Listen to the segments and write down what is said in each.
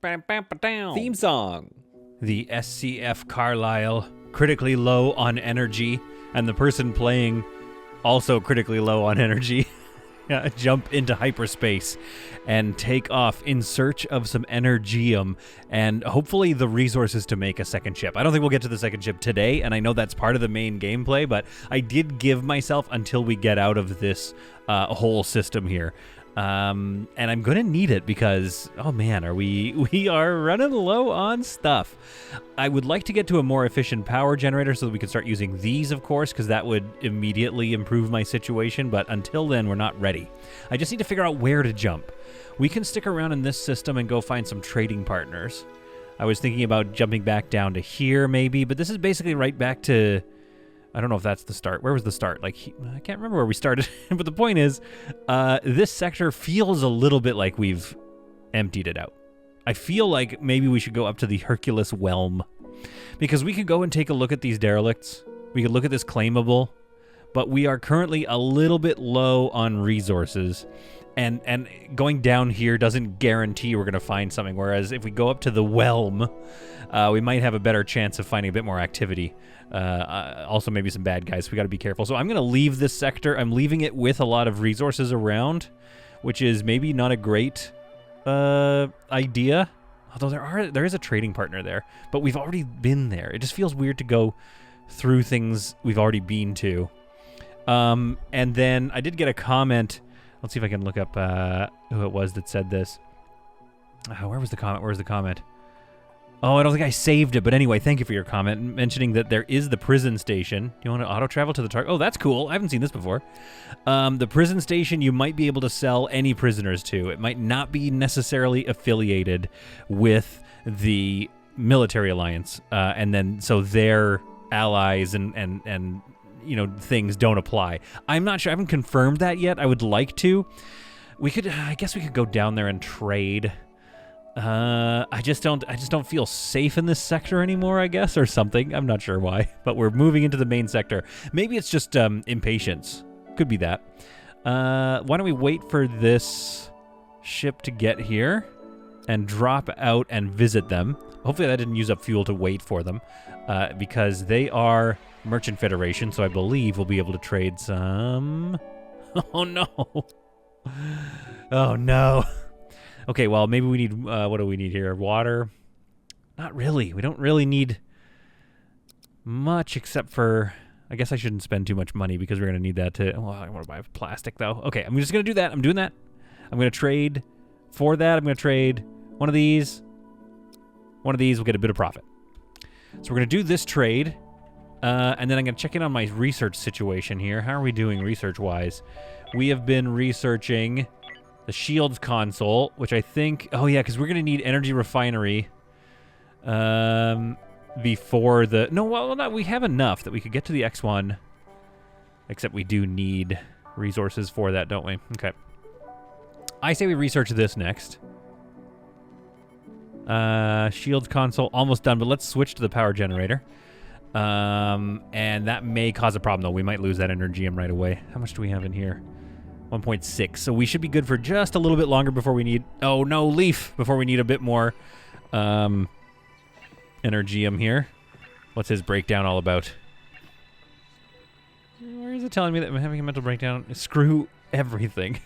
Theme song. The SCF Carlisle, critically low on energy, and the person playing also critically low on energy, jump into hyperspace and take off in search of some energium and hopefully the resources to make a second ship. I don't think we'll get to the second ship today, and I know that's part of the main gameplay, but I did give myself until we get out of this whole system here. And I'm going to need it because, oh man, we are running low on stuff. I would like to get to a more efficient power generator so that we can start using these, of course, because that would immediately improve my situation, but until then, we're not ready. I just need to figure out where to jump. We can stick around in this system and go find some trading partners. I was thinking about jumping back down to here, maybe, but this is basically right back to... I don't know if that's the start. Where was the start? I can't remember where we started. But the point is, this sector feels a little bit like we've emptied it out. I feel like maybe we should go up to the Hercules Whelm. Because we could go and take a look at these derelicts. We could look at this claimable. But we are currently a little bit low on resources. And going down here doesn't guarantee we're going to find something. Whereas if we go up to the Whelm, we might have a better chance of finding a bit more activity. Also maybe some bad guys. We got to be careful. So I'm going to leave this sector. I'm leaving it with a lot of resources around, which is maybe not a great idea. Although there is a trading partner there, but we've already been there. It just feels weird to go through things we've already been to. And then I did get a comment. Let's see if I can look up who it was that said this. Where was the comment? Where's the comment? Oh, I don't think I saved it, but anyway, thank you for your comment mentioning that there is the prison station. Do you want to auto-travel to the target? Oh, that's cool. I haven't seen this before. The prison station you might be able to sell any prisoners to. It might not be necessarily affiliated with the military alliance, and then so their allies and you know, things don't apply. I'm not sure. I haven't confirmed that yet. I would like to. I guess we could go down there and trade. I just don't feel safe in this sector anymore, I guess, or something. I'm not sure why, but we're moving into the main sector. Maybe it's just impatience. Could be that. Why don't we wait for this ship to get here and drop out and visit them. Hopefully that didn't use up fuel to wait for them, because they are Merchant Federation, so I believe we'll be able to trade some... Oh, no. Oh, no. Okay, well, maybe we need... what do we need here? Water? Not really. We don't really need much except for... I guess I shouldn't spend too much money because we're going to need that to... Well, I want to buy plastic, though. Okay, I'm just going to do that. I'm doing that. I'm going to trade for that. I'm going to trade one of these. One of these will get a bit of profit. So we're going to do this trade. And then I'm going to check in on my research situation here. How are we doing research-wise? We have been researching the Shields console, which I think... Oh, yeah, because we're going to need energy refinery before the... No, well, no, we have enough that we could get to the X1. Except we do need resources for that, don't we? Okay. I say we research this next. Shields console, almost done, but let's switch to the power generator. And that may cause a problem, though. We might lose that energium right away. How much do we have in here? 1.6. So we should be good for just a little bit longer before we need... Oh, no, leaf! Before we need a bit more energium here. What's his breakdown all about? Where is it telling me that I'm having a mental breakdown? Screw everything.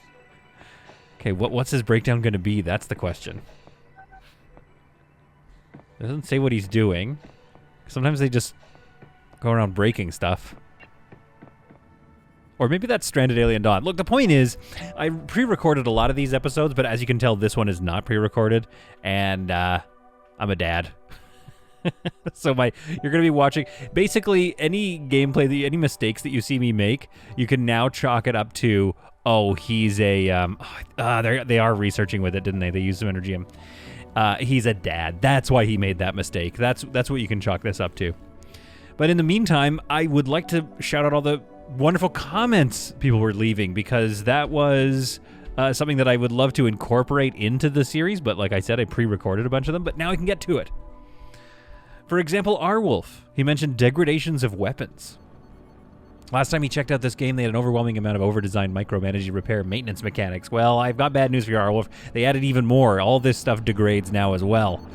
Okay, what's his breakdown going to be? That's the question. It doesn't say what he's doing. Sometimes they just go around breaking stuff. Or maybe that's Stranded Alien Dawn. Look, the point is, I pre-recorded a lot of these episodes, but as you can tell, this one is not pre-recorded, and I'm a dad. So you're going to be watching... Basically, any gameplay, any mistakes that you see me make, you can now chalk it up to, oh, he's a... they are researching with it, didn't they? They used some energium. He's a dad. That's why he made that mistake. That's what you can chalk this up to. But in the meantime, I would like to shout out all the wonderful comments people were leaving, because that was something that I would love to incorporate into the series. But like I said, I pre-recorded a bunch of them, but now I can get to it. For example, Arwolf. He mentioned degradations of weapons. Last time he checked out this game, they had an overwhelming amount of over-designed micromanaging repair maintenance mechanics. Well, I've got bad news for you, Arwolf. They added even more. All this stuff degrades now as well.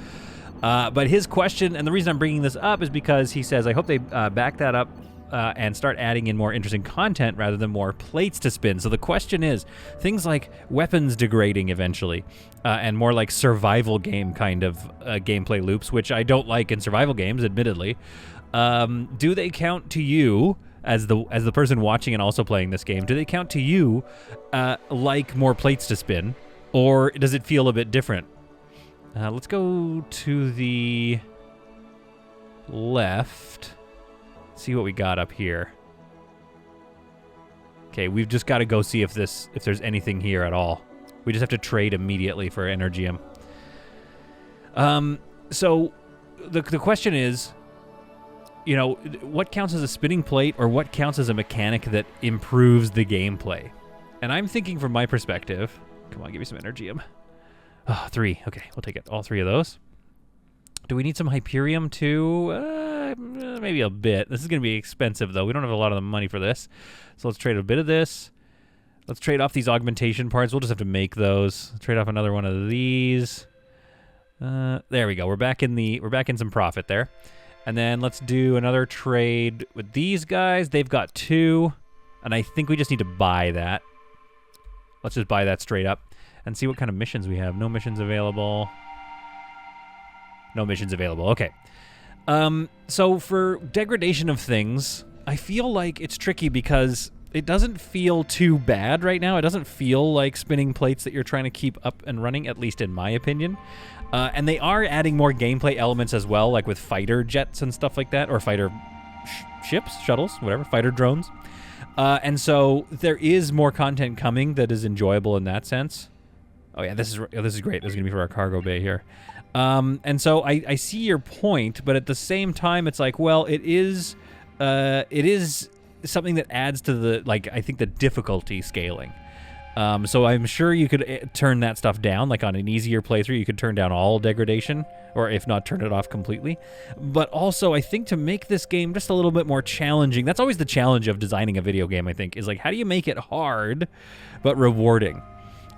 But his question, and the reason I'm bringing this up is because he says, I hope they back that up and start adding in more interesting content rather than more plates to spin. So the question is, things like weapons degrading eventually, and more like survival game kind of gameplay loops, which I don't like in survival games, admittedly. Do they count to you, as the person watching and also playing this game, do they count to you like more plates to spin, or does it feel a bit different? Let's go to the left. See what we got up here. Okay, we've just got to go see if there's anything here at all. We just have to trade immediately for Energium. So the question is, you know, what counts as a spinning plate or what counts as a mechanic that improves the gameplay? And I'm thinking from my perspective, come on, give me some Energium. Oh, 3. Okay, we'll take it. All 3 of those. Do we need some Hyperium too? Maybe a bit. This is going to be expensive, though. We don't have a lot of the money for this. So let's trade a bit of this. Let's trade off these augmentation parts. We'll just have to make those. Trade off another one of these. There we go. We're back in some profit there. And then let's do another trade with these guys. They've got 2, and I think we just need to buy that. Let's just buy that straight up and see what kind of missions we have. No missions available. No missions available. Okay. So for degradation of things, I feel like it's tricky because it doesn't feel too bad right now. It doesn't feel like spinning plates that you're trying to keep up and running, at least in my opinion. And they are adding more gameplay elements as well, like with fighter jets and stuff like that, or fighter ships, shuttles, whatever, fighter drones. And so there is more content coming that is enjoyable in that sense. Oh yeah, this is great. This is going to be for our cargo bay here. And so I see your point, but at the same time, it's like, well, it is something that adds to the, like, I think the difficulty scaling. So I'm sure you could turn that stuff down, like on an easier playthrough, you could turn down all degradation, or if not, turn it off completely. But also, I think to make this game just a little bit more challenging, that's always the challenge of designing a video game, I think, is like, how do you make it hard, but rewarding?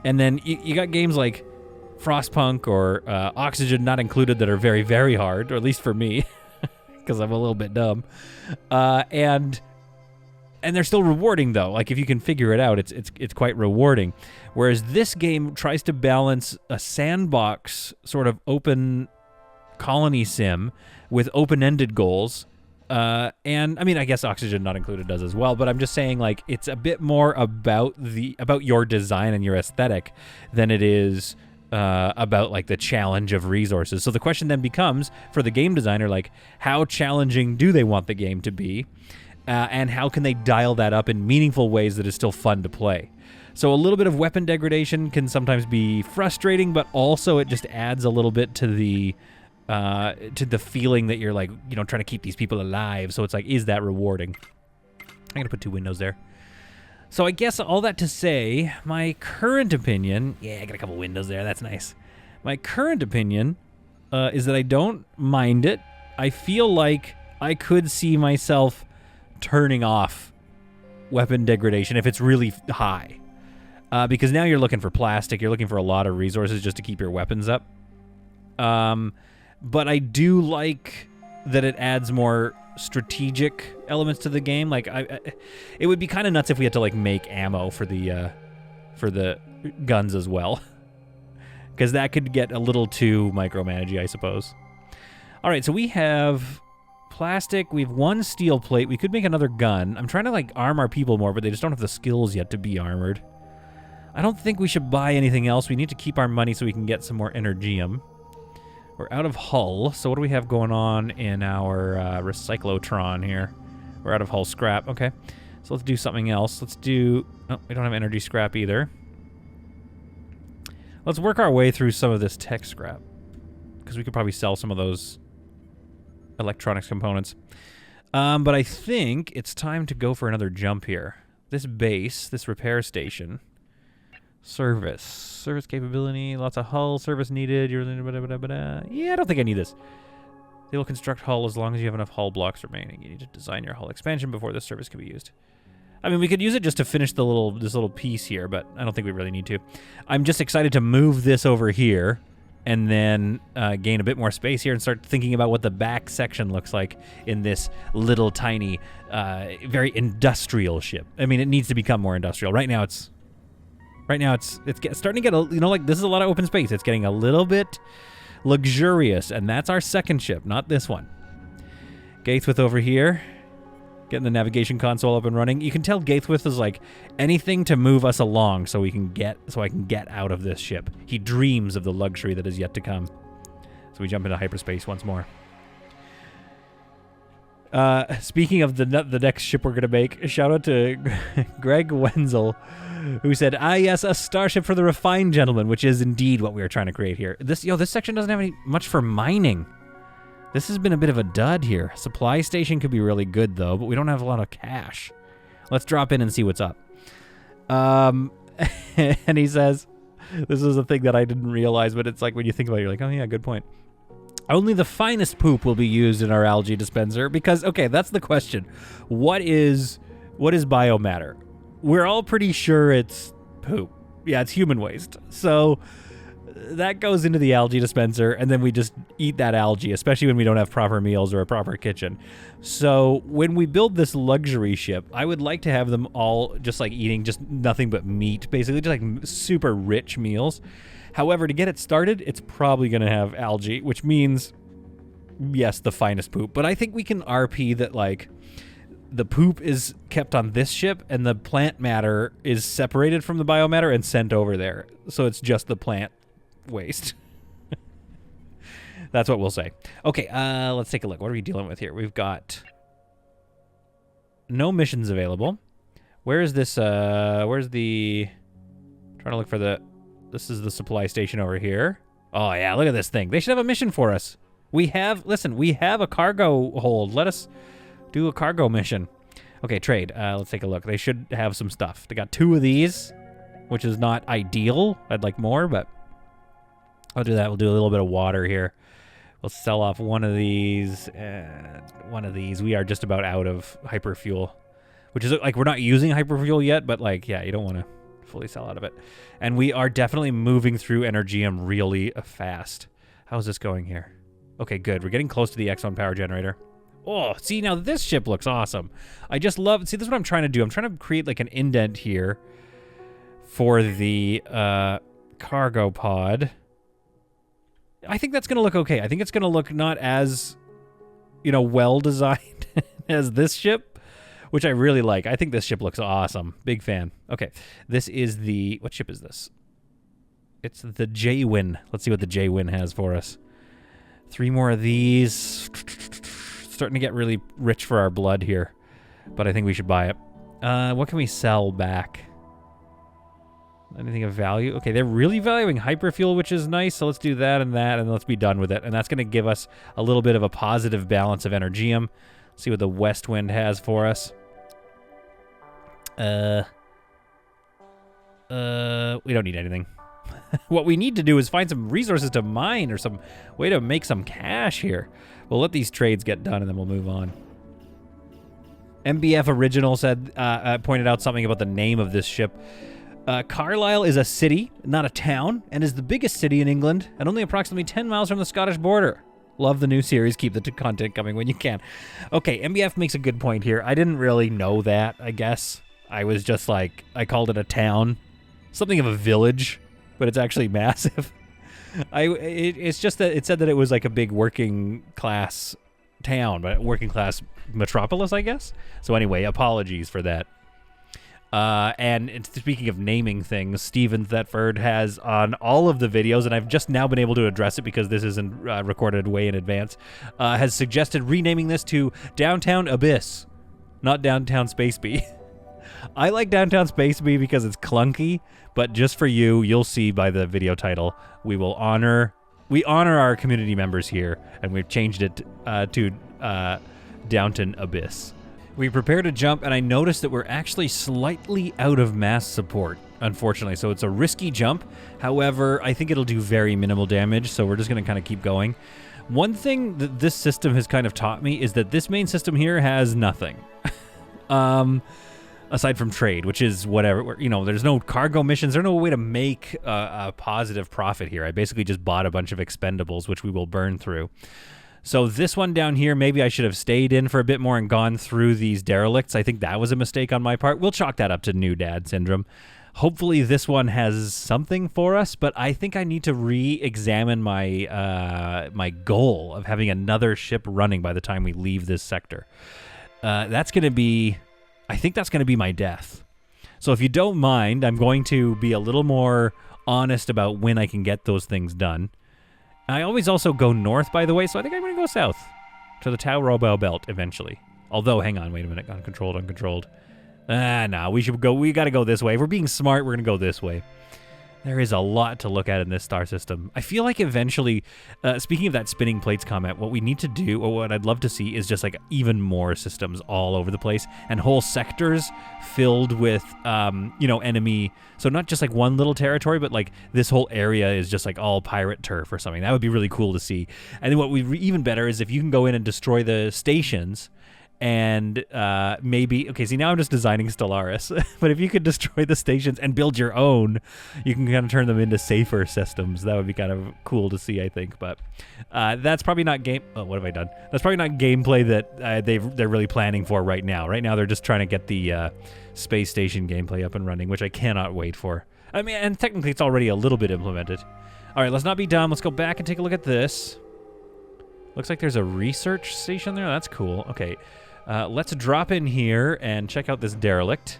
And then you got games like Frostpunk or Oxygen Not Included that are very, very hard, or at least for me, because I'm a little bit dumb. And they're still rewarding, though. Like, if you can figure it out, it's quite rewarding. Whereas this game tries to balance a sandbox sort of open colony sim with open-ended goals. And, I mean, I guess Oxygen Not Included does as well, but I'm just saying, like, it's a bit more about your design and your aesthetic than it is about, like, the challenge of resources. So the question then becomes, for the game designer, like, how challenging do they want the game to be? And how can they dial that up in meaningful ways that is still fun to play? So a little bit of weapon degradation can sometimes be frustrating, but also it just adds a little bit to the feeling that you're, like, you know, trying to keep these people alive. So it's like, is that rewarding? I'm going to put 2 windows there. So I guess all that to say, my current opinion... Yeah, I got a couple windows there. That's nice. My current opinion is that I don't mind it. I feel like I could see myself turning off weapon degradation if it's really high. Because now you're looking for plastic. You're looking for a lot of resources just to keep your weapons up. But I do like that it adds more strategic elements to the game. Like, it would be kind of nuts if we had to, like, make ammo for the guns as well. Because that could get a little too micromanagey, I suppose. All right, so we have plastic. We have 1 steel plate. We could make another gun. I'm trying to, like, arm our people more, but they just don't have the skills yet to be armored. I don't think we should buy anything else. We need to keep our money so we can get some more Energium. We're out of hull, so what do we have going on in our recyclotron here? We're out of hull scrap. Okay, so let's do something else. Let's do... Oh, we don't have energy scrap either. Let's work our way through some of this tech scrap, because we could probably sell some of those electronics components. But I think it's time to go for another jump here. This base, this repair station... Service capability, lots of hull service needed. Yeah, I don't think I need this. They will construct hull as long as you have enough hull blocks remaining. You need to design your hull expansion before this service can be used. I mean, we could use it just to finish this little piece here, but I don't think we really need to. I'm just excited to move this over here and then gain a bit more space here and start thinking about what the back section looks like in this little tiny, very industrial ship. I mean, it needs to become more industrial. Right now it's starting to get like this is a lot of open space. It's getting a little bit luxurious, and that's our second ship, not this one. Gaithwith over here, getting the navigation console up and running. You can tell Gaithwith is like anything to move us along so I can get out of this ship. He dreams of the luxury that is yet to come. So we jump into hyperspace once more. Speaking of the next ship we're going to make, shout out to Greg Wenzel, who said, yes, a starship for the refined gentleman, which is indeed what we are trying to create here. This section doesn't have much for mining. This has been a bit of a dud here. Supply station could be really good, though, but we don't have a lot of cash. Let's drop in and see what's up. And he says, this is a thing that I didn't realize, but it's like when you think about it, you're like, oh, yeah, good point. Only the finest poop will be used in our algae dispenser because, okay, that's the question. What is biomatter? We're all pretty sure it's poop. Yeah, it's human waste. So that goes into the algae dispenser, and then we just eat that algae, especially when we don't have proper meals or a proper kitchen. So when we build this luxury ship, I would like to have them all just like eating just nothing but meat, basically, just like super rich meals. However, to get it started, it's probably going to have algae, which means, yes, the finest poop. But I think we can RP that, like, the poop is kept on this ship and the plant matter is separated from the biomatter and sent over there. So it's just the plant waste. That's what we'll say. Okay, let's take a look. What are we dealing with here? We've got no missions available. Where is this? Where's the... Trying to look for the... This is the supply station over here. Oh, yeah, look at this thing. They should have a mission for us. We have a cargo hold. Let us do a cargo mission. Okay, trade. Let's take a look. They should have some stuff. They got 2 of these, which is not ideal. I'd like more, but I'll do that. We'll do a little bit of water here. We'll sell off one of these and one of these. We are just about out of hyperfuel, which is like we're not using hyperfuel yet, but like, yeah, you don't want to fully sell out of it. And we are definitely moving through Energium really fast. How's this going here? Okay, good. We're getting close to the X1 power generator. Oh, see, now this ship looks awesome. I just love... See, this is what I'm trying to do. I'm trying to create like an indent here for the cargo pod. I think that's going to look okay. I think it's going to look not as, well designed as this ship, which I really like. I think this ship looks awesome. Big fan. Okay, this is the... What ship is this? It's the J-Win. Let's see what the J-Win has for us. 3 more of these. Starting to get really rich for our blood here, but I think we should buy it. What can we sell back? Anything of value? Okay, they're really valuing hyperfuel, which is nice, so let's do that, and let's be done with it. And that's going to give us a little bit of a positive balance of Energium. See what the West Wind has for us. We don't need anything. What we need to do is find some resources to mine or some way to make some cash here. We'll let these trades get done and then we'll move on. MBF Original said, pointed out something about the name of this ship. Carlisle is a city, not a town, and is the biggest city in England and only approximately 10 miles from the Scottish border. Love the new series. Keep the content coming when you can. Okay, MBF makes a good point here. I didn't really know that, I guess. I was just like, I called it a town. Something of a village, but it's actually massive. It's just that it said that it was like a big working class town, but working class metropolis, I guess. So anyway, apologies for that. And speaking of naming things, Steven Thetford has on all of the videos, and I've just now been able to address it because this isn't recorded way in advance, has suggested renaming this to Downtown Abyss, not Downtown Space Bee. I like Downtown Space Bee because it's clunky, but just for you, you'll see by the video title, we honor our community members here, and we've changed it to Downton Abyss. We prepare to jump, and I noticed that we're actually slightly out of mass support, unfortunately, so it's a risky jump. However, I think it'll do very minimal damage, so we're just going to kind of keep going. One thing that this system has kind of taught me is that this main system here has nothing. Aside from trade, which is whatever, you know, there's no cargo missions. There's no way to make a positive profit here. I basically just bought a bunch of expendables, which we will burn through. So this one down here, maybe I should have stayed in for a bit more and gone through these derelicts. I think that was a mistake on my part. We'll chalk that up to new dad syndrome. Hopefully this one has something for us, but I think I need to re-examine my my goal of having another ship running by the time we leave this sector. That's going to be... I think that's going to be my death. So if you don't mind, I'm going to be a little more honest about when I can get those things done. I always also go north, by the way, so I think I'm going to go south to the Tau Robo Belt eventually. Although, hang on, wait a minute. Uncontrolled. No, we got to go this way. If we're being smart, we're going to go this way. There is a lot to look at in this star system. I feel like eventually, speaking of that spinning plates comment, what we need to do, or what I'd love to see, is just like even more systems all over the place and whole sectors filled with, enemy. So not just like one little territory, but like this whole area is just like all pirate turf or something. That would be really cool to see. And then what would be even better is if you can go in and destroy the stations. And maybe, okay, see, now I'm just designing Stellaris. But if you could destroy the stations and build your own, you can kind of turn them into safer systems. That would be kind of cool to see, I think. But that's probably not game... Oh, what have I done? That's probably not gameplay that they're really planning for right now. Right now, they're just trying to get the space station gameplay up and running, which I cannot wait for. I mean, and technically, it's already a little bit implemented. All right, let's not be dumb. Let's go back and take a look at this. Looks like there's a research station there. That's cool. Okay. Let's drop in here and check out this derelict.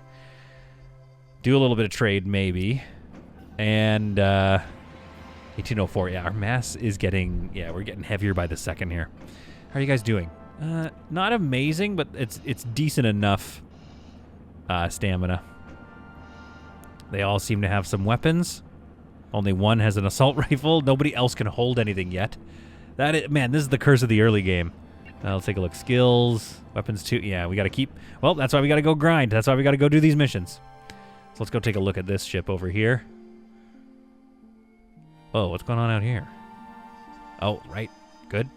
Do a little bit of trade, maybe. And 1804, yeah, our mass is getting... Yeah, we're getting heavier by the second here. How are you guys doing? Not amazing, but it's decent enough stamina. They all seem to have some weapons. Only one has an assault rifle. Nobody else can hold anything yet. Man, this is the curse of the early game. Let's take a look. Skills, weapons too. Yeah, we got to keep... Well, that's why we got to go grind. That's why we got to go do these missions. So let's go take a look at this ship over here. Oh, what's going on out here? Oh, right. Good.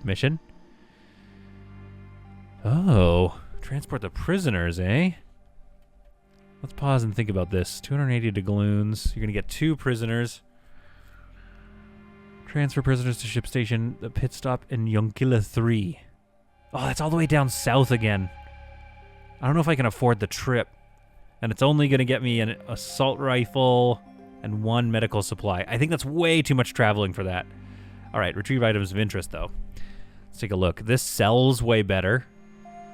Mission. Oh, transport the prisoners, eh? Let's pause and think about this. 280 doubloons. You're going to get 2 prisoners. Transfer prisoners to ship station, the pit stop in Yonkila 3. Oh, that's all the way down south again. I don't know if I can afford the trip. And it's only going to get me an assault rifle and 1 medical supply. I think that's way too much traveling for that. All right, retrieve items of interest, though. Let's take a look. This sells way better.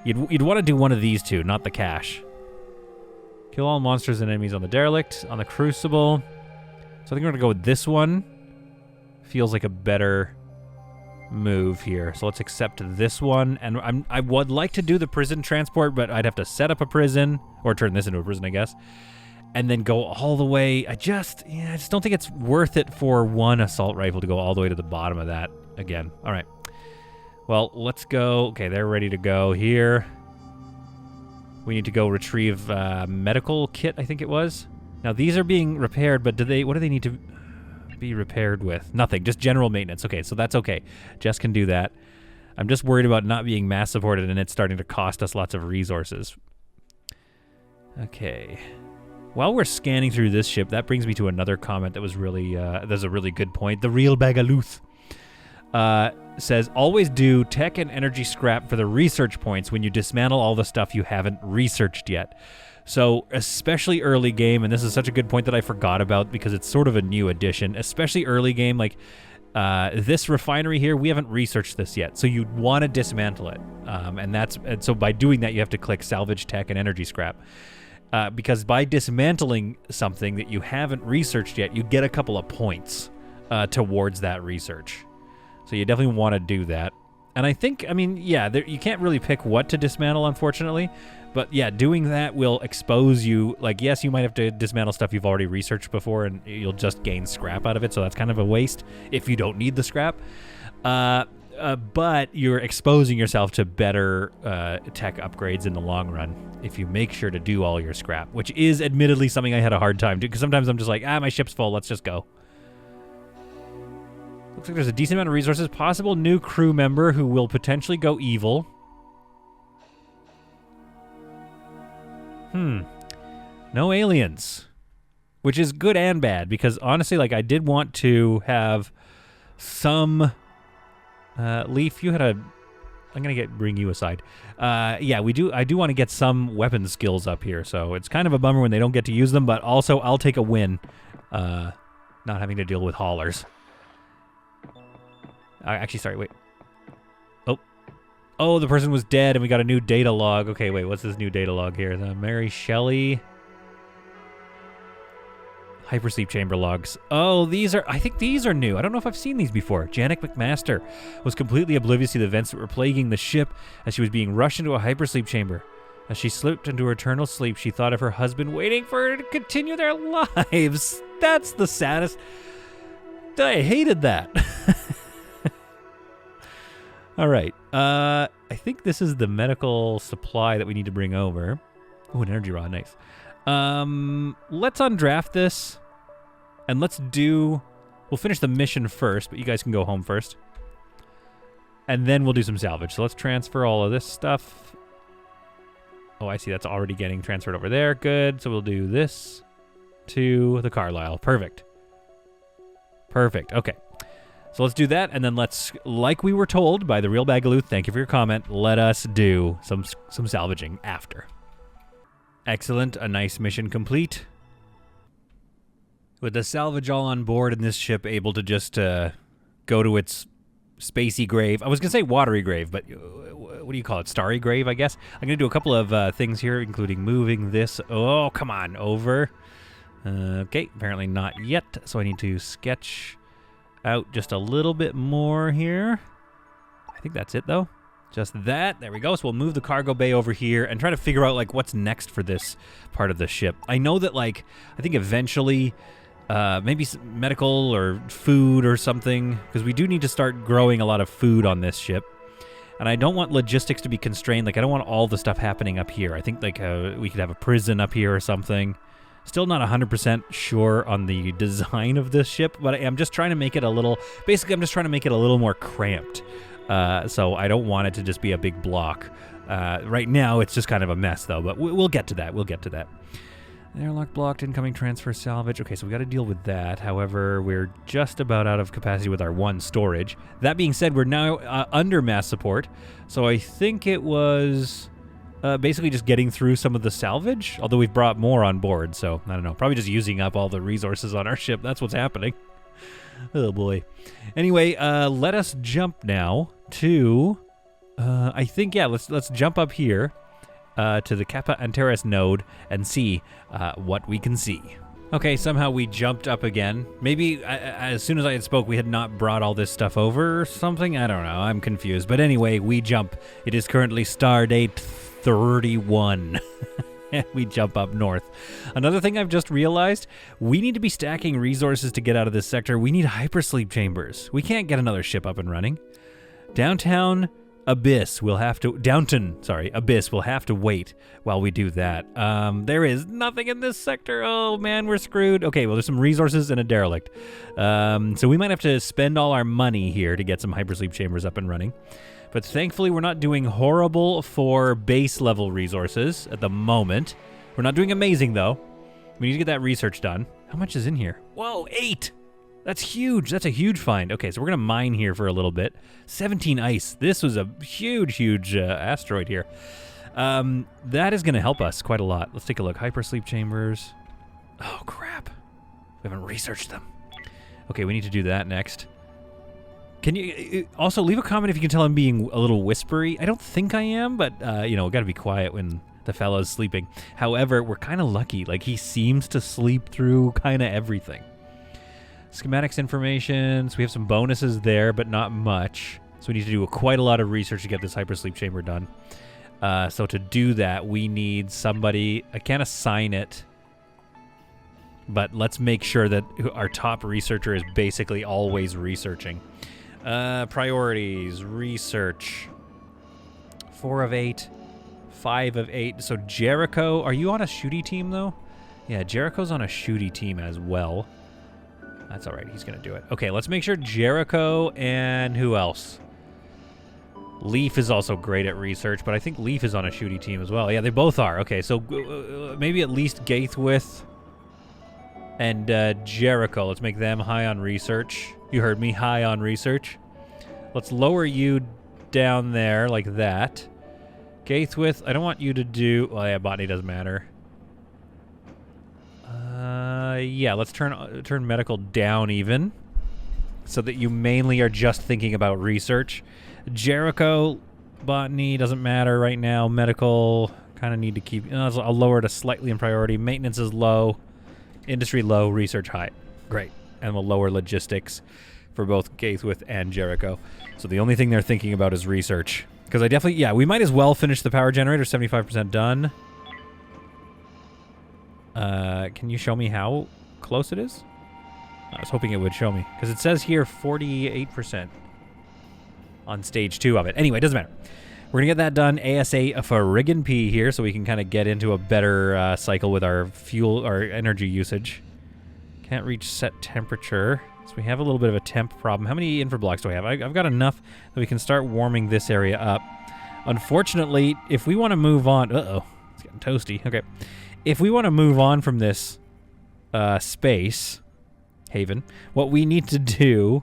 You'd want to do one of these two, not the cash. Kill all monsters and enemies on the derelict, on the crucible. So I think we're going to go with this one. Feels like a better move here. So let's accept this one. And I would like to do the prison transport, but I'd have to set up a prison, or turn this into a prison, I guess, and then go all the way. I just don't think it's worth it for 1 assault rifle to go all the way to the bottom of that again. All right. Well, let's go. Okay, they're ready to go here. We need to go retrieve medical kit, I think it was. Now, these are being repaired, but what do they need to be repaired with? Nothing, just general maintenance. Okay, so that's okay. Jess can do that. I'm just worried about not being mass supported and it starting to cost us lots of resources. Okay. While we're scanning through this ship, that brings me to another comment that was really, there's a really good point. The real Bagaluth says, always do tech and energy scrap for the research points when you dismantle all the stuff you haven't researched yet. So, especially early game, and this is such a good point that I forgot about because it's sort of a new addition, especially early game, like this refinery here, we haven't researched this yet, so you'd want to dismantle it. And so by doing that, you have to click salvage tech and energy scrap. Because by dismantling something that you haven't researched yet, you get a couple of points towards that research. So you definitely want to do that. And I think, you can't really pick what to dismantle, unfortunately. But yeah, doing that will expose you. Like, yes, you might have to dismantle stuff you've already researched before, and you'll just gain scrap out of it. So that's kind of a waste if you don't need the scrap. But you're exposing yourself to better tech upgrades in the long run if you make sure to do all your scrap, which is admittedly something I had a hard time doing, because sometimes I'm just like, my ship's full, let's just go. Looks like there's a decent amount of resources. Possible new crew member who will potentially go evil. No aliens. Which is good and bad, because honestly, like, I did want to have some... Leaf, you had a... I'm going to bring you aside. Yeah, I do want to get some weapon skills up here, so it's kind of a bummer when they don't get to use them, but also I'll take a win, not having to deal with haulers. Actually, sorry, wait. Oh, the person was dead, and we got a new data log. Okay, wait, what's this new data log here? The Mary Shelley... Hypersleep chamber logs. Oh, I think these are new. I don't know if I've seen these before. Janet McMaster was completely oblivious to the events that were plaguing the ship as she was being rushed into a hypersleep chamber. As she slipped into eternal sleep, she thought of her husband waiting for her to continue their lives. That's the saddest. I hated that. All right. I think this is the medical supply that we need to bring over. Oh, an energy rod. Nice. Let's undraft this, and we'll finish the mission first, but you guys can go home first. And then we'll do some salvage. So let's transfer all of this stuff. Oh, I see, that's already getting transferred over there. Good, so we'll do this to the Carlisle. Perfect. Perfect, okay. So let's do that, and then let's, like we were told by the Real Bagaloo, thank you for your comment, let us do some salvaging after. Excellent. A nice mission complete. With the salvage all on board and this ship able to just go to its spacey grave. I was going to say watery grave, but what do you call it? Starry grave, I guess. I'm going to do a couple of things here, including moving this. Oh, come on, over. Okay, apparently not yet. So I need to sketch out just a little bit more here. I think that's it, though. Just that. There we go. So we'll move the cargo bay over here and try to figure out, like, what's next for this part of the ship. I know that, like, I think eventually maybe some medical or food or something, because we do need to start growing a lot of food on this ship. And I don't want logistics to be constrained. Like, I don't want all the stuff happening up here. I think, like, we could have a prison up here or something. Still not 100% sure on the design of this ship, but I'm just trying to make it a little... Basically, I'm just trying to make it a little more cramped. So I don't want it to just be a big block. Right now, it's just kind of a mess, though, but we'll get to that. We'll get to that. Airlock blocked, incoming transfer salvage. Okay, so we got to deal with that. However, we're just about out of capacity with our one storage. That being said, we're now under mass support, so I think it was basically just getting through some of the salvage, although we've brought more on board, so I don't know. Probably just using up all the resources on our ship. That's what's happening. Oh, boy. Anyway, let us jump now to, I think, yeah, let's jump up here to the Kappa Antares node and see what we can see. Okay, somehow we jumped up again. Maybe as soon as I had spoke, we had not brought all this stuff over or something. I don't know. I'm confused. But anyway, we jump. It is currently stardate 31. We jump up north. Another thing I've just realized, we need to be stacking resources to get out of this sector. We need hypersleep chambers. We can't get another ship up and running. Downton Abyss will have to wait while we do that. There is nothing in this sector. Oh man, we're screwed. Okay, well, there's some resources and a derelict. So we might have to spend all our money here to get some hypersleep chambers up and running. But thankfully, we're not doing horrible for base level resources at the moment. We're not doing amazing, though. We need to get that research done. How much is in here? Whoa, 8! That's huge. That's a huge find. Okay, so we're going to mine here for a little bit. 17 ice. This was a huge, huge asteroid here. That is going to help us quite a lot. Let's take a look. Hypersleep chambers. Oh, crap. We haven't researched them. Okay, we need to do that next. Can you also leave a comment if you can tell I'm being a little whispery? I don't think I am, but, you know, got to be quiet when the fellow's sleeping. However, we're kind of lucky. Like, he seems to sleep through kind of everything. Schematics information. So we have some bonuses there, but not much. So we need to do quite a lot of research to get this hypersleep chamber done. So to do that, we need somebody. I can't assign it, but let's make sure that our top researcher is basically always researching. Priorities, research. 4 of 8, 5 of 8. So Jericho, are you on a shooty team though? Yeah, Jericho's on a shooty team as well. That's all right. He's going to do it. Okay, let's make sure Jericho and who else? Leaf is also great at research, but I think Leaf is on a shooty team as well. Yeah, they both are. Okay, so maybe at least Gaithwith and Jericho. Let's make them high on research. You heard me, high on research. Let's lower you down there like that. Gaithwith, I don't want you to do... Well, yeah, botany doesn't matter. Yeah, let's turn medical down even, so that you mainly are just thinking about research. Jericho, botany doesn't matter right now. Medical, kind of need to keep... I'll lower it slightly in priority. Maintenance is low. Industry low. Research high. Great. And we'll lower logistics for both Gaithwith and Jericho. So the only thing they're thinking about is research. Because I definitely... Yeah, we might as well finish the power generator. 75% done. Can you show me how close it is? I was hoping it would show me. Because it says here 48% on stage 2 of it. Anyway, it doesn't matter. We're going to get that done ASA for friggin' P here, so we can kind of get into a better cycle with our fuel, our energy usage. Can't reach set temperature. So we have a little bit of a temp problem. How many infra blocks do I have? I've got enough that we can start warming this area up. Unfortunately, if we want to move on... Uh-oh. It's getting toasty. Okay. If we want to move on from this space haven, what we need to do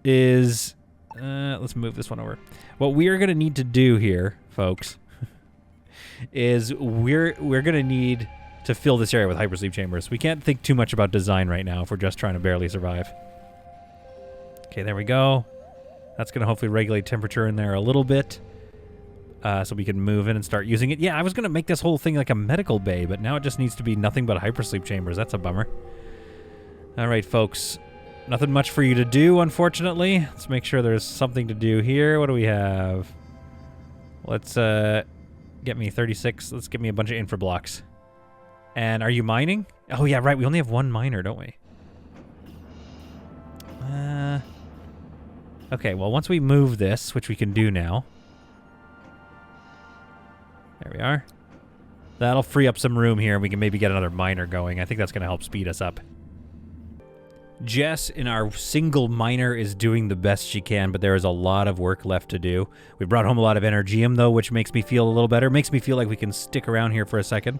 is... let's move this one over. What we are going to need to do here, folks, is we're going to need to fill this area with hypersleep chambers. We can't think too much about design right now if we're just trying to barely survive. Okay, there we go. That's going to hopefully regulate temperature in there a little bit. So we can move in and start using it. Yeah, I was going to make this whole thing like a medical bay, but now it just needs to be nothing but hypersleep chambers. That's a bummer. All right, folks. Nothing much for you to do, unfortunately. Let's make sure there's something to do here. What do we have? Let's get me 36. Let's get me a bunch of infra blocks. And are you mining? Oh, yeah, right. We only have one miner, don't we? Okay, well, once we move this, which we can do now. There we are. That'll free up some room here, and we can maybe get another miner going. I think that's going to help speed us up. Jess, in our single miner, is doing the best she can, but there is a lot of work left to do. We brought home a lot of Energium, though, which makes me feel a little better. Makes me feel like we can stick around here for a second.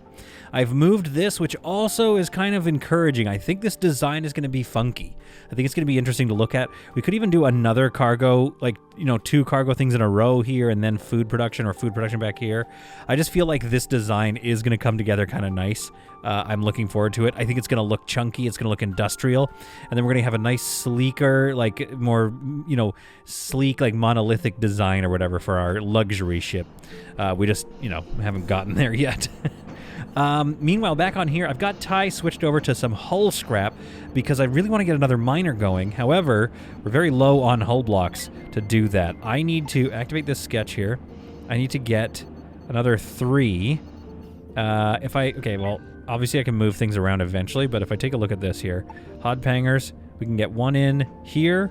I've moved this, which also is kind of encouraging. I think this design is going to be funky. I think it's going to be interesting to look at. We could even do another cargo, like, you know, 2 cargo things in a row here, and then food production, or food production back here. I just feel like this design is going to come together kind of nice. I'm looking forward to it. I think it's going to look chunky. It's going to look industrial. And then we're going to have a nice, sleeker, like, more, you know, sleek, like, monolithic design or whatever for our luxury ship. We just, you know, haven't gotten there yet. Meanwhile, back on here, I've got Ty switched over to some hull scrap because I really want to get another miner going. However, we're very low on hull blocks to do that. I need to activate this sketch here. I need to get another 3. Okay, well, obviously I can move things around eventually, but if I take a look at this here, hod pangers, we can get 1 in here.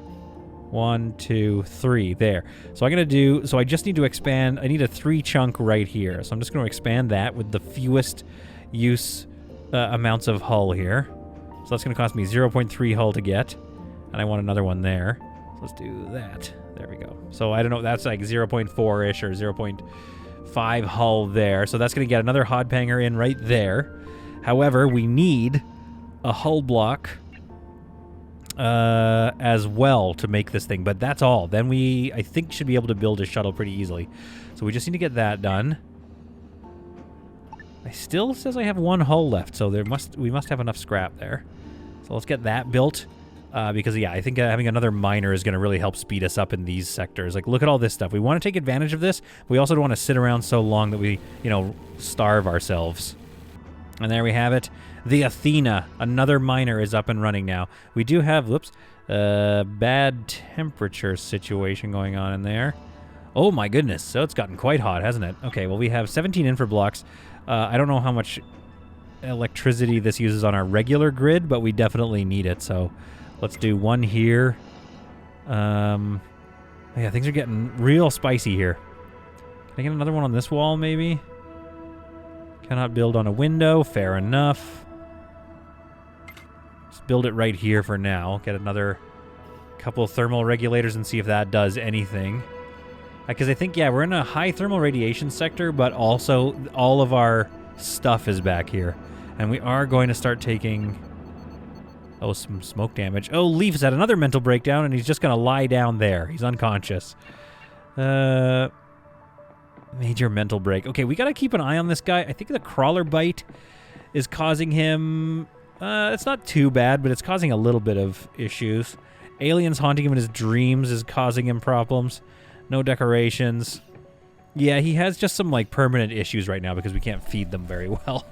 1, 2, 3, there. So I'm going to do, so I just need to expand, I need a 3 chunk right here. So I'm just going to expand that with the fewest use amounts of hull here. So that's going to cost me 0.3 hull to get, and I want another one there. So let's do that. There we go. So I don't know, that's like 0.4-ish or 0.5 hull there. So that's going to get another hod panger in right there. However, we need a hull block as well to make this thing, but that's all. Then we, I think, should be able to build a shuttle pretty easily. So we just need to get that done. I still says I have 1 hull left, so we must have enough scrap there. So let's get that built, because yeah, I think having another miner is going to really help speed us up in these sectors. Like, look at all this stuff. We want to take advantage of this. We also don't want to sit around so long that we, you know, starve ourselves. And there we have it. The Athena, another miner, is up and running now. We do have, whoops, bad temperature situation going on in there. Oh my goodness, so it's gotten quite hot, hasn't it? Okay, well, we have 17 infra blocks. I don't know how much electricity this uses on our regular grid, but we definitely need it, so let's do 1 here. Yeah, things are getting real spicy here. Can I get another one on this wall, maybe? Cannot build on a window, fair enough. Just build it right here for now. Get another couple thermal regulators and see if that does anything. Because I think, yeah, we're in a high thermal radiation sector, but also all of our stuff is back here. And we are going to start taking... Oh, some smoke damage. Oh, Leaf's had another mental breakdown, and he's just going to lie down there. He's unconscious. Major mental break. Okay, we got to keep an eye on this guy. I think the crawler bite is causing him... it's not too bad, but it's causing a little bit of issues. Aliens haunting him in his dreams is causing him problems. No decorations. Yeah, he has just some, like, permanent issues right now because we can't feed them very well.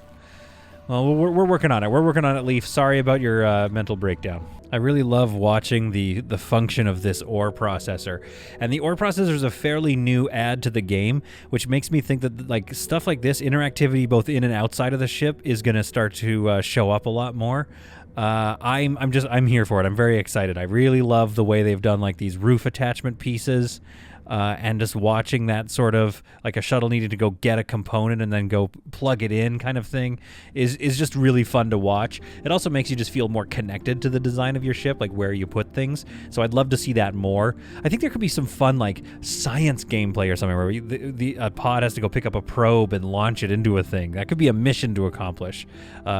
Well, we're working on it. We're working on it, Leaf. Sorry about your mental breakdown. I really love watching the function of this ore processor. And the ore processor is a fairly new add to the game, which makes me think that like stuff like this, interactivity both in and outside of the ship, is going to start to show up a lot more. I'm here for it. I'm very excited. I really love the way they've done like these roof attachment pieces. And just watching that sort of like a shuttle needing to go get a component and then go plug it in kind of thing is just really fun to watch. It also makes you just feel more connected to the design of your ship, like where you put things. So I'd love to see that more. I think there could be some fun like science gameplay or something where a pod has to go pick up a probe and launch it into a thing. That could be a mission to accomplish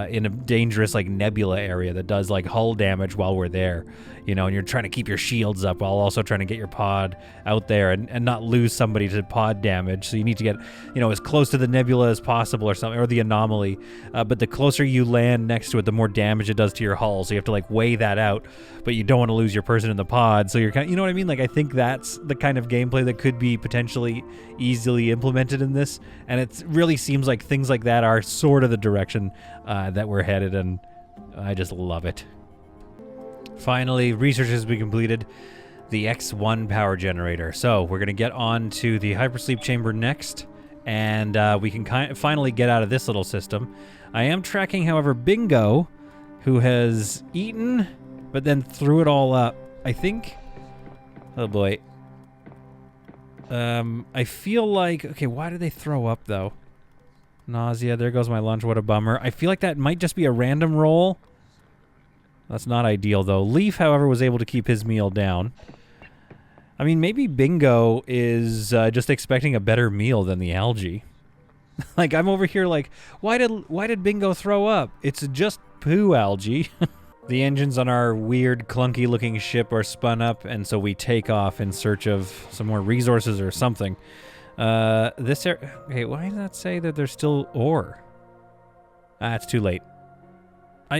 in a dangerous like nebula area that does like hull damage while we're there. You know, and you're trying to keep your shields up while also trying to get your pod out there and not lose somebody to pod damage. So you need to get, you know, as close to the nebula as possible or something, or the anomaly. But the closer you land next to it, the more damage it does to your hull. So you have to like weigh that out, but you don't want to lose your person in the pod. So you're kind of, you know what I mean? Like I think that's the kind of gameplay that could be potentially easily implemented in this. And it really seems like things like that are sort of the direction that we're headed. And I just love it. Finally, research has been completed. The X1 power generator. So we're going to get on to the hypersleep chamber next, and we can finally get out of this little system. I am tracking, however, Bingo, who has eaten, but then threw it all up. I think... Oh, boy. I feel like... Okay, why did they throw up, though? Nausea. There goes my lunch. What a bummer. I feel like that might just be a random roll. That's not ideal, though. Leaf, however, was able to keep his meal down. I mean, maybe Bingo is just expecting a better meal than the algae. Like, I'm over here like, why did Bingo throw up? It's just poo algae. The engines on our weird, clunky-looking ship are spun up, and so we take off in search of some more resources or something. Okay, why does that say that there's still ore? It's too late.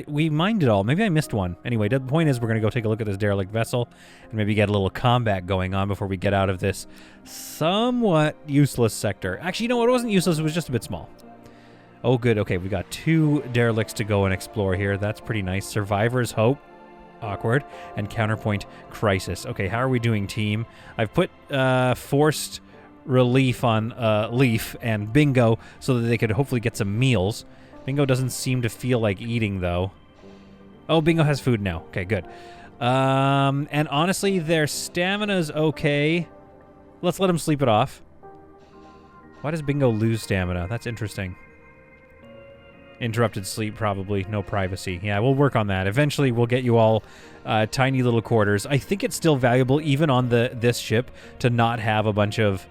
We mined it all. Maybe I missed one. Anyway, the point is we're going to go take a look at this derelict vessel and maybe get a little combat going on before we get out of this somewhat useless sector. Actually, you know what? It wasn't useless. It was just a bit small. Oh, good. Okay, we got 2 derelicts to go and explore here. That's pretty nice. Survivor's Hope. Awkward. And Counterpoint Crisis. Okay, how are we doing, team? I've put forced relief on Leaf and Bingo so that they could hopefully get some meals. Bingo doesn't seem to feel like eating, though. Oh, Bingo has food now. Okay, good. And honestly, their stamina's okay. Let's let him sleep it off. Why does Bingo lose stamina? That's interesting. Interrupted sleep, probably. No privacy. Yeah, we'll work on that. Eventually, we'll get you all tiny little quarters. I think it's still valuable, even on this ship, to not have a bunch of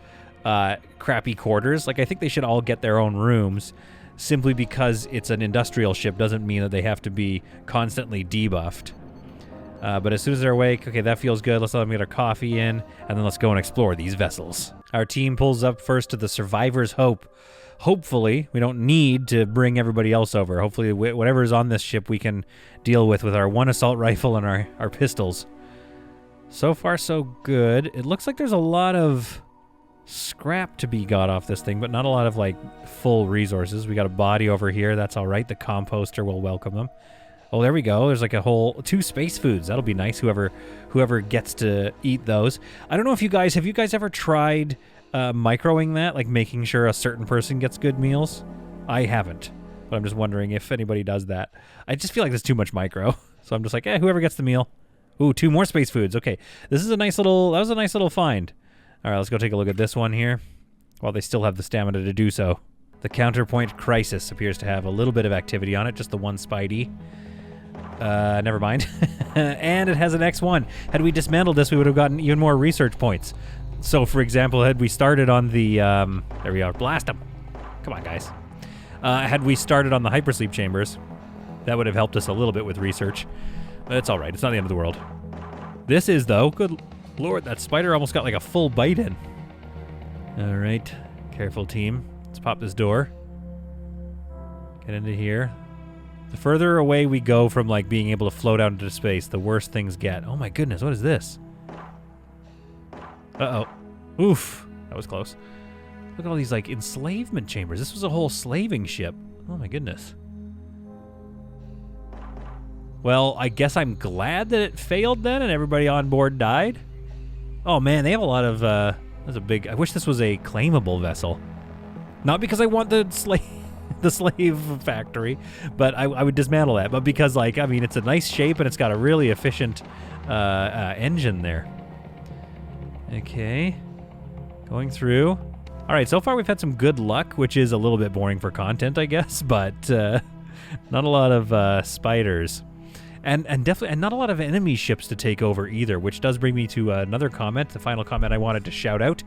crappy quarters. Like, I think they should all get their own rooms. Simply because it's an industrial ship doesn't mean that they have to be constantly debuffed. But as soon as they're awake, okay, that feels good. Let's let them get our coffee in, and then let's go and explore these vessels. Our team pulls up first to the Survivor's Hope. Hopefully, we don't need to bring everybody else over. Hopefully, whatever is on this ship we can deal with our 1 assault rifle and our pistols. So far, so good. It looks like there's a lot of scrap to be got off this thing, but not a lot of like full resources. We got a body over here. That's all right. The composter will welcome them. Oh, there we go. There's like a whole 2 space foods. That'll be nice. Whoever gets to eat those. I don't know if have you guys ever tried microing that, like making sure a certain person gets good meals? I haven't, but I'm just wondering if anybody does that. I just feel like there's too much micro, so I'm just like, whoever gets the meal. Ooh, 2 more space foods. Okay, that was a nice little find. All right, let's go take a look at this one here, while they still have the stamina to do so. The Counterpoint Crisis appears to have a little bit of activity on it, just the 1 Spidey. Never mind. And it has an X1. Had we dismantled this, we would have gotten even more research points. So, for example, had we started on the... there we are. Blast them. Come on, guys. Had we started on the hypersleep chambers, that would have helped us a little bit with research. But it's all right. It's not the end of the world. This is, though. Good Lord, that spider almost got like a full bite in. All right. Careful, team. Let's pop this door. Get into here. The further away we go from like being able to float out into space, the worse things get. Oh my goodness, what is this? Uh-oh. Oof. That was close. Look at all these like enslavement chambers. This was a whole slaving ship. Oh my goodness. Well, I guess I'm glad that it failed then and everybody on board died. Oh man, they have a lot of, that's a big, I wish this was a claimable vessel. Not because I want the slave factory, but I would dismantle that. But because, like, I mean, it's a nice shape and it's got a really efficient engine there. Okay. Going through. All right, so far we've had some good luck, which is a little bit boring for content, I guess, but not a lot of spiders. And definitely not a lot of enemy ships to take over either, which does bring me to another comment, the final comment I wanted to shout out,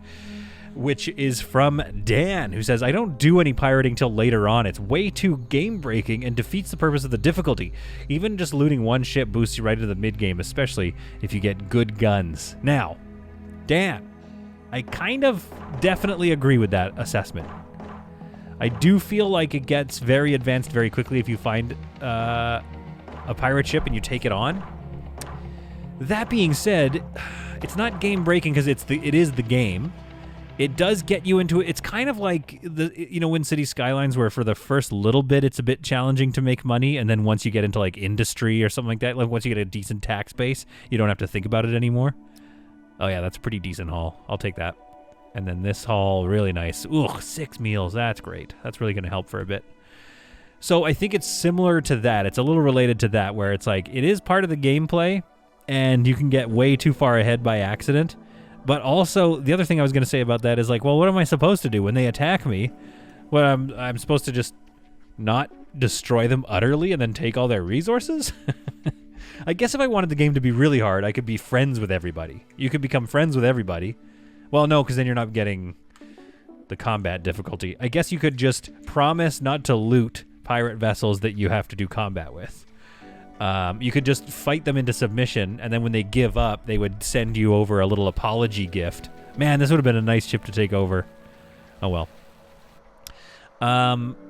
which is from Dan, who says, I don't do any pirating till later on. It's way too game-breaking and defeats the purpose of the difficulty. Even just looting one ship boosts you right into the mid-game, especially if you get good guns. Now, Dan, I kind of definitely agree with that assessment. I do feel like it gets very advanced very quickly if you find a pirate ship and you take it on. That being said, it's not game-breaking because it is the game. It does get you into it. It's kind of like when City Skylines, where for the first little bit it's a bit challenging to make money, and then once you get into like industry or something like that, like once you get a decent tax base, you don't have to think about it anymore. Oh yeah, that's a pretty decent haul. I'll take that. And then this haul, really nice. Ooh, 6 meals. That's great. That's really going to help for a bit. So I think it's similar to that. It's a little related to that, where it's like it is part of the gameplay, and you can get way too far ahead by accident. But also, the other thing I was going to say about that is like, well, what am I supposed to do when they attack me? Well, I'm supposed to just not destroy them utterly and then take all their resources? I guess if I wanted the game to be really hard, I could be friends with everybody. You could become friends with everybody. Well, no, because then you're not getting the combat difficulty. I guess you could just promise not to loot pirate vessels that you have to do combat with. You could just fight them into submission, and then when they give up, they would send you over a little apology gift. Man, this would have been a nice ship to take over. Oh, well.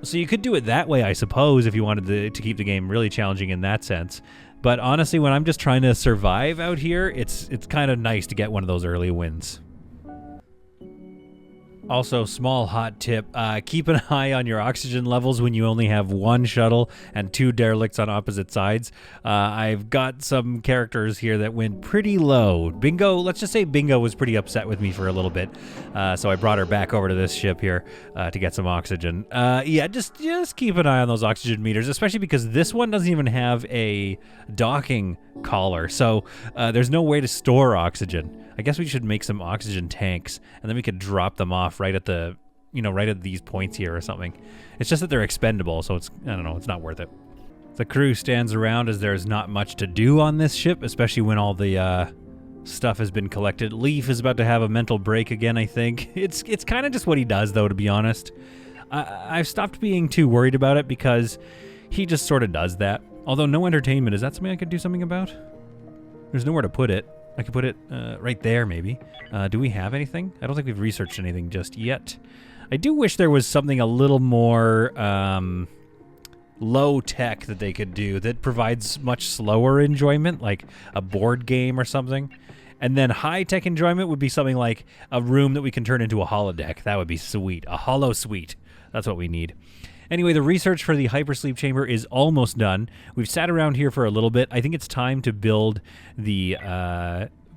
So you could do it that way, I suppose, if you wanted to keep the game really challenging in that sense. But honestly, when I'm just trying to survive out here, it's kind of nice to get one of those early wins. Also, small hot tip, keep an eye on your oxygen levels when you only have one shuttle and 2 derelicts on opposite sides. I've got some characters here that went pretty low. Bingo, let's just say Bingo was pretty upset with me for a little bit, so I brought her back over to this ship here to get some oxygen. Yeah, just keep an eye on those oxygen meters, especially because this one doesn't even have a docking collar, so there's no way to store oxygen. I guess we should make some oxygen tanks, and then we could drop them off right at the, right at these points here or something. It's just that they're expendable, so I don't know, it's not worth it. The crew stands around as there's not much to do on this ship, especially when all the stuff has been collected. Leaf is about to have a mental break again, I think. It's kind of just what he does, though, to be honest. I've stopped being too worried about it because he just sort of does that. Although no entertainment, is that something I could do something about? There's nowhere to put it. I could put it right there, maybe. Do we have anything? I don't think we've researched anything just yet. I do wish there was something a little more low-tech that they could do that provides much slower enjoyment, like a board game or something. And then high-tech enjoyment would be something like a room that we can turn into a holodeck. That would be sweet. A holo suite. That's what we need. Anyway, the research for the hypersleep chamber is almost done. We've sat around here for a little bit. I think it's time to build the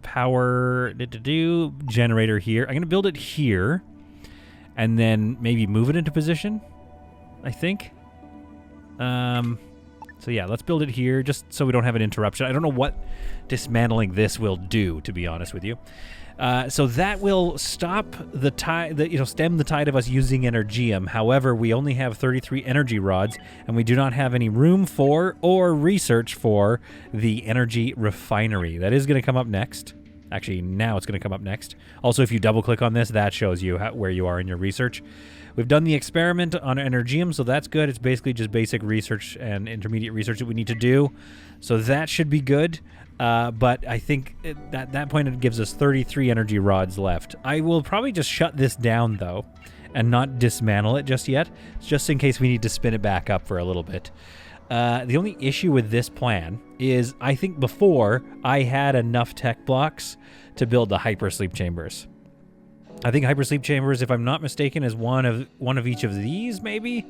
power generator here. I'm going to build it here and then maybe move it into position, I think. So yeah, let's build it here just so we don't have an interruption. I don't know what dismantling this will do, to be honest with you. So that will stop the tide, stem the tide of us using Energium. However, we only have 33 energy rods, and we do not have any room for or research for the energy refinery. That is going to come up next. Actually, now it's going to come up next. Also, if you double-click on this, that shows you where you are in your research. We've done the experiment on Energium, so that's good. It's basically just basic research and intermediate research that we need to do. So that should be good. But I think at that point it gives us 33 energy rods left. I will probably just shut this down, though, and not dismantle it just yet, just in case we need to spin it back up for a little bit. The only issue with this plan is I think before I had enough tech blocks to build the hypersleep chambers. I think hypersleep chambers, if I'm not mistaken, is one of each of these, maybe,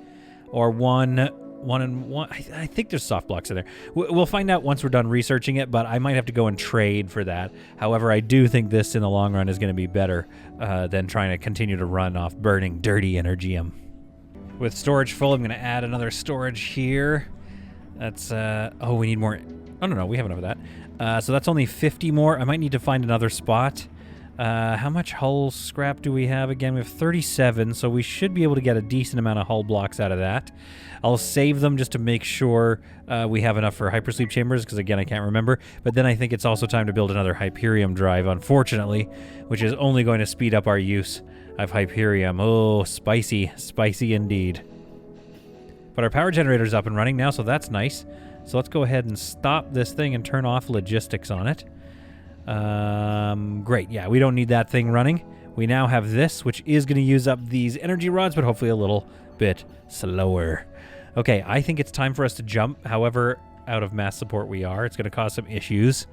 or one and one. I think there's soft blocks in there. We'll find out once we're done researching it, but I might have to go and trade for that. However, I do think this in the long run is going to be better than trying to continue to run off burning dirty Energium. With storage full, I'm going to add another storage here. That's oh, we need more. Oh no, we have enough of that. So that's only 50 more. I might need to find another spot. How much hull scrap do we have? Again, we have 37, so we should be able to get a decent amount of hull blocks out of that. I'll save them just to make sure we have enough for hypersleep chambers, because again, I can't remember. But then I think it's also time to build another Hyperium drive, unfortunately, which is only going to speed up our use of Hyperium. Oh, spicy. Spicy indeed. But our power generator's up and running now, so that's nice. So let's go ahead and stop this thing and turn off logistics on it. Great. Yeah, we don't need that thing running. We now have this, which is going to use up these energy rods, but hopefully a little bit slower. Okay, I think it's time for us to jump. However, out of mass support we are. It's going to cause some issues.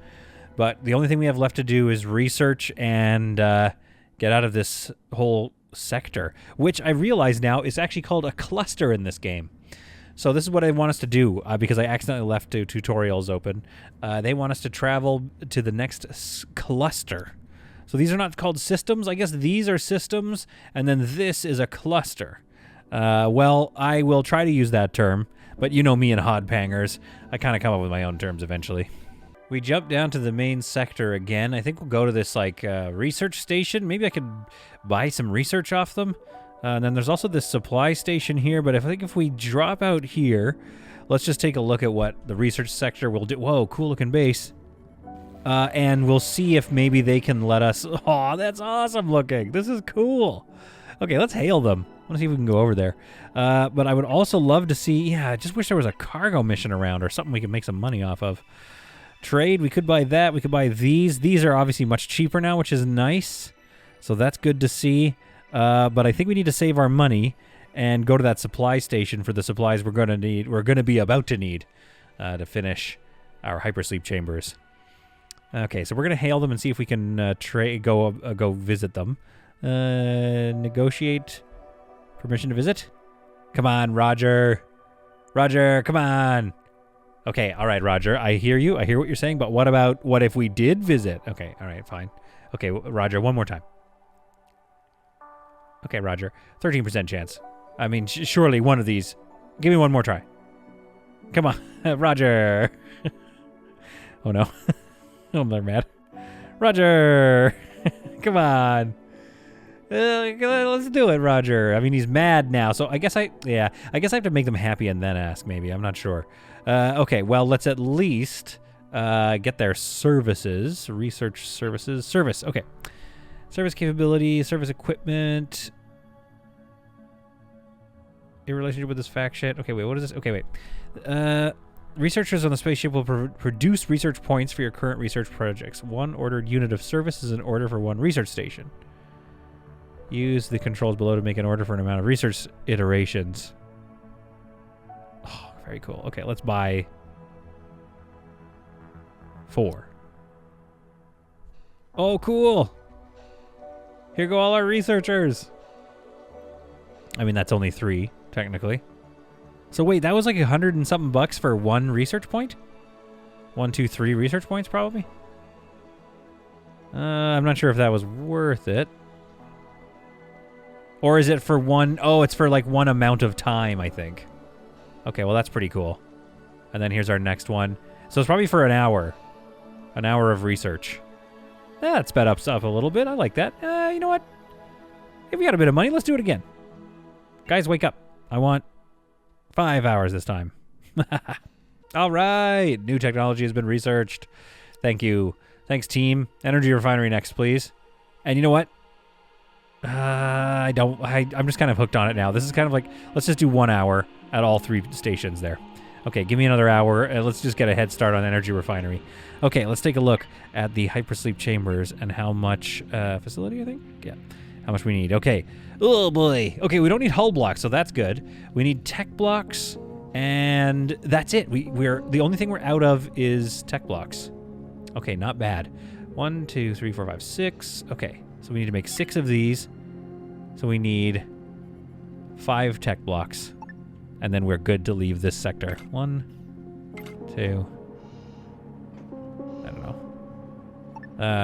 But the only thing we have left to do is research and get out of this whole sector, which I realize now is actually called a cluster in this game. So this is what I want us to do, because I accidentally left two tutorials open. They want us to travel to the next cluster. So these are not called systems. I guess these are systems, and then this is a cluster. Well, I will try to use that term, but you know me and Hodpangers. I kind of come up with my own terms eventually. We jump down to the main sector again. I think we'll go to this, research station. Maybe I could buy some research off them. And then there's also this supply station here, but I think if we drop out here, let's just take a look at what the research sector will do. Whoa, cool looking base. And we'll see if maybe they can let us... Oh, that's awesome looking. This is cool. Okay, let's hail them. I want to see if we can go over there. But I would also love to see... Yeah, I just wish there was a cargo mission around or something we could make some money off of. Trade, we could buy that. We could buy these. These are obviously much cheaper now, which is nice. So that's good to see. But I think we need to save our money and go to that supply station for the supplies we're going to need. We're going to be about to need to finish our hypersleep chambers. Okay, so we're going to hail them and see if we can go visit them. Negotiate permission to visit. Come on, Roger. Roger, come on. Okay, all right, Roger. I hear you. I hear what you're saying. But what if we did visit? Okay, all right, fine. Okay, Roger, one more time. Okay, Roger. 13% chance. I mean, surely one of these. Give me one more try. Come on. Roger. Oh, no. Oh, they're mad. Roger. Come on. Let's do it, Roger. I mean, he's mad now, so I guess I have to make them happy and then ask, maybe. I'm not sure. Okay, well, let's at least get their services. Research services. Service, okay. Service capability, service equipment. In relationship with this fact sheet. Okay, wait, what is this? Okay, wait. Researchers on the spaceship will produce research points for your current research projects. One ordered unit of service is an order for one research station. Use the controls below to make an order for an amount of research iterations. Oh, very cool. Okay, let's buy 4. Oh, cool. Here go all our researchers. I mean, that's only 3, technically. So wait, that was like 100 and something bucks for 1 research point? 1, 2, 3 research points, probably? I'm not sure if that was worth it. Or is it for 1? Oh, it's for like 1 amount of time, I think. Okay, well, that's pretty cool. And then here's our next one. So it's probably for an hour. An hour of research. That sped up stuff a little bit. I like that. You know what? If we got a bit of money, let's do it again. Guys, wake up. I want 5 hours this time. All right. New technology has been researched. Thank you. Thanks, team. Energy refinery next, please. And you know what? I'm just kind of hooked on it now. This is kind of like, let's just do 1 hour at all 3 stations there. Okay, give me another hour, and let's just get a head start on energy refinery. Okay, let's take a look at the hypersleep chambers and how much facility, I think? Yeah, how much we need. Okay. Oh, boy. Okay, we don't need hull blocks, so that's good. We need tech blocks, and that's it. We're the only thing we're out of is tech blocks. Okay, not bad. 1, 2, 3, 4, 5, 6. Okay, so we need to make 6 of these. So we need 5 tech blocks. And then we're good to leave this sector. 1, 2. I don't know.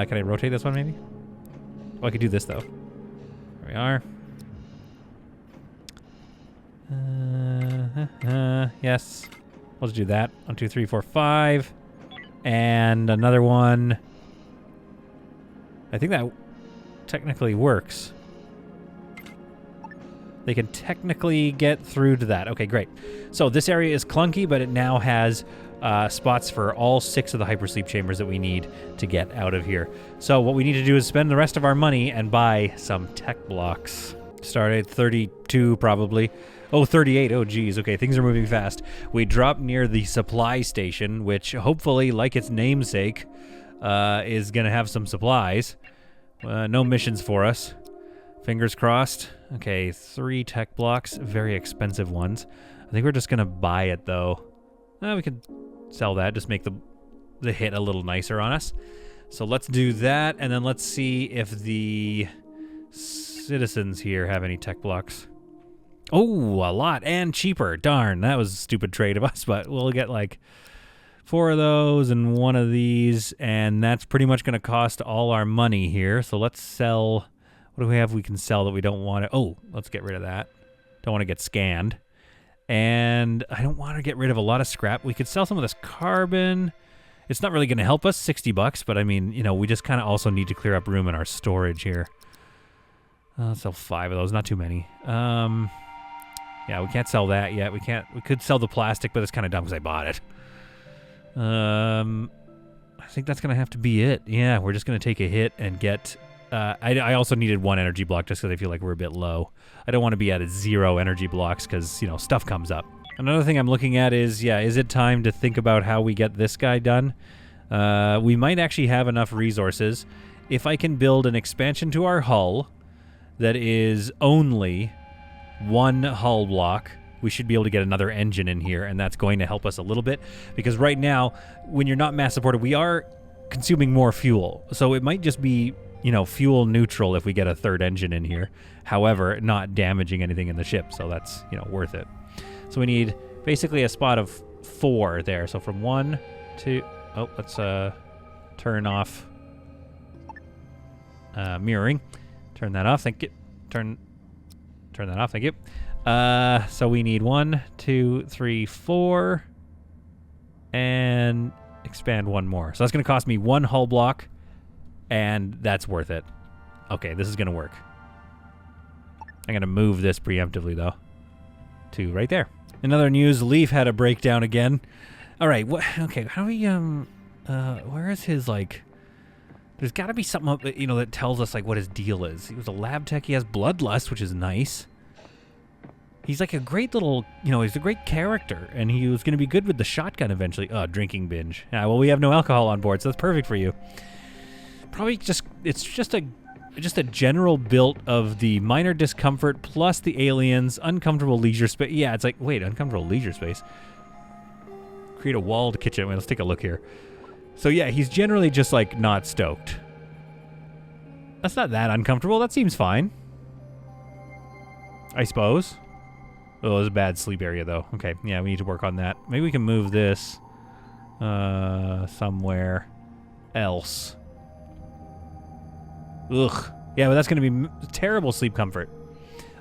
Can I rotate this one maybe? Oh, I could do this though. There we are. Yes. Let's do that. 1, 2, 3, 4, 5. And another one. I think that technically works. They can technically get through to that. Okay, great. So this area is clunky, but it now has spots for all 6 of the hypersleep chambers that we need to get out of here. So what we need to do is spend the rest of our money and buy some tech blocks. Start at 32 probably. Oh, 38. Oh, geez. Okay, things are moving fast. We drop near the supply station, which hopefully, like its namesake, is going to have some supplies. No missions for us. Fingers crossed. Okay, 3 tech blocks, very expensive ones. I think we're just gonna buy it though. We could sell that, just make the hit a little nicer on us. So let's do that, and then let's see if the citizens here have any tech blocks. Oh, a lot, and cheaper. Darn, that was a stupid trade of us, but we'll get like 4 of those and 1 of these, and that's pretty much gonna cost all our money here. So let's sell. What do we have we can sell that we don't want to? Oh, let's get rid of that. Don't want to get scanned. And I don't want to get rid of a lot of scrap. We could sell some of this carbon. It's not really going to help us, $60, but I mean, you know, we just kind of also need to clear up room in our storage here. Let's sell 5 of those, not too many. Yeah, we can't sell that yet. We could sell the plastic, but it's kind of dumb because I bought it. I think that's going to have to be it. Yeah, we're just going to take a hit and get... I also needed 1 energy block just because I feel like we're a bit low. I don't want to be at 0 energy blocks because, you know, stuff comes up. Another thing I'm looking at is, is it time to think about how we get this guy done? We might actually have enough resources. If I can build an expansion to our hull that is only 1 hull block, we should be able to get another engine in here, and that's going to help us a little bit. Because right now, when you're not mass supported, we are consuming more fuel. So it might just be... you know, fuel neutral if we get a 3rd engine in here. However, not damaging anything in the ship, so that's, you know, worth it. So we need basically a spot of 4 there. So from 1 to... Oh, let's turn off mirroring. Turn that off. Thank you. Turn that off. Thank you. So we need 1, 2, 3, 4, and expand 1 more. So that's going to cost me 1 hull block. And that's worth it. Okay, this is going to work. I'm going to move this preemptively, though, to right there. In other news, Leaf had a breakdown again. All right, okay, how do we, where is his, like... There's got to be something, you know, that tells us, like, what his deal is. He was a lab tech. He has bloodlust, which is nice. He's, like, a great little, you know, he's a great character. And he was going to be good with the shotgun eventually. Oh, drinking binge. Yeah, well, we have no alcohol on board, so that's perfect for you. Probably it's just a general build of the minor discomfort plus the aliens, uncomfortable leisure space. Yeah, it's like, wait, uncomfortable leisure space. Create a walled kitchen. Wait, let's take a look here. So yeah, he's generally just like not stoked. That's not that uncomfortable. That seems fine. I suppose. Oh, it was a bad sleep area though. Okay, yeah, we need to work on that. Maybe we can move this somewhere else. Ugh. Yeah, but that's going to be terrible sleep comfort.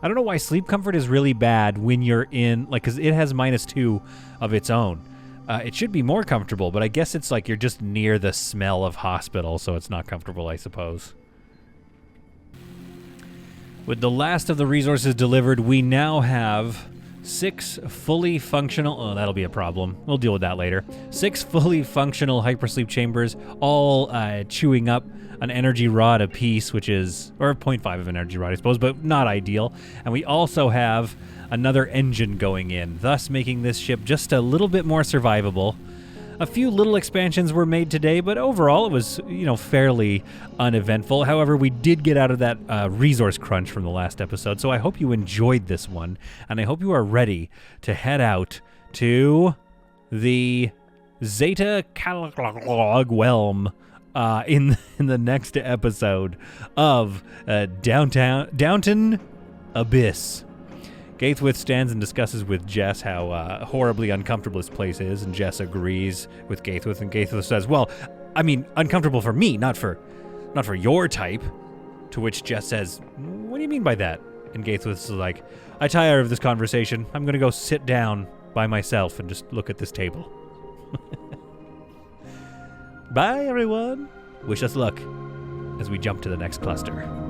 I don't know why sleep comfort is really bad when you're in, like, because it has -2 of its own. It should be more comfortable, but I guess it's like you're just near the smell of hospital, so it's not comfortable, I suppose. With the last of the resources delivered, we now have 6 fully functional... Oh, that'll be a problem. We'll deal with that later. 6 fully functional hypersleep chambers, all chewing up an energy rod apiece, which is... Or 0.5 of an energy rod, I suppose, but not ideal. And we also have another engine going in, thus making this ship just a little bit more survivable. A few little expansions were made today, but overall it was, fairly uneventful. However, we did get out of that resource crunch from the last episode, so I hope you enjoyed this one, and I hope you are ready to head out to the Zeta Catalog Realm in the next episode of Downton Abyss. Gaithwith stands and discusses with Jess how horribly uncomfortable this place is, and Jess agrees with Gaithwith, and Gaithwith says, well, I mean, uncomfortable for me, not for your type. To which Jess says, what do you mean by that? And Gaithwith's like, I tire of this conversation. I'm going to go sit down by myself and just look at this table. Bye, everyone. Wish us luck as we jump to the next cluster.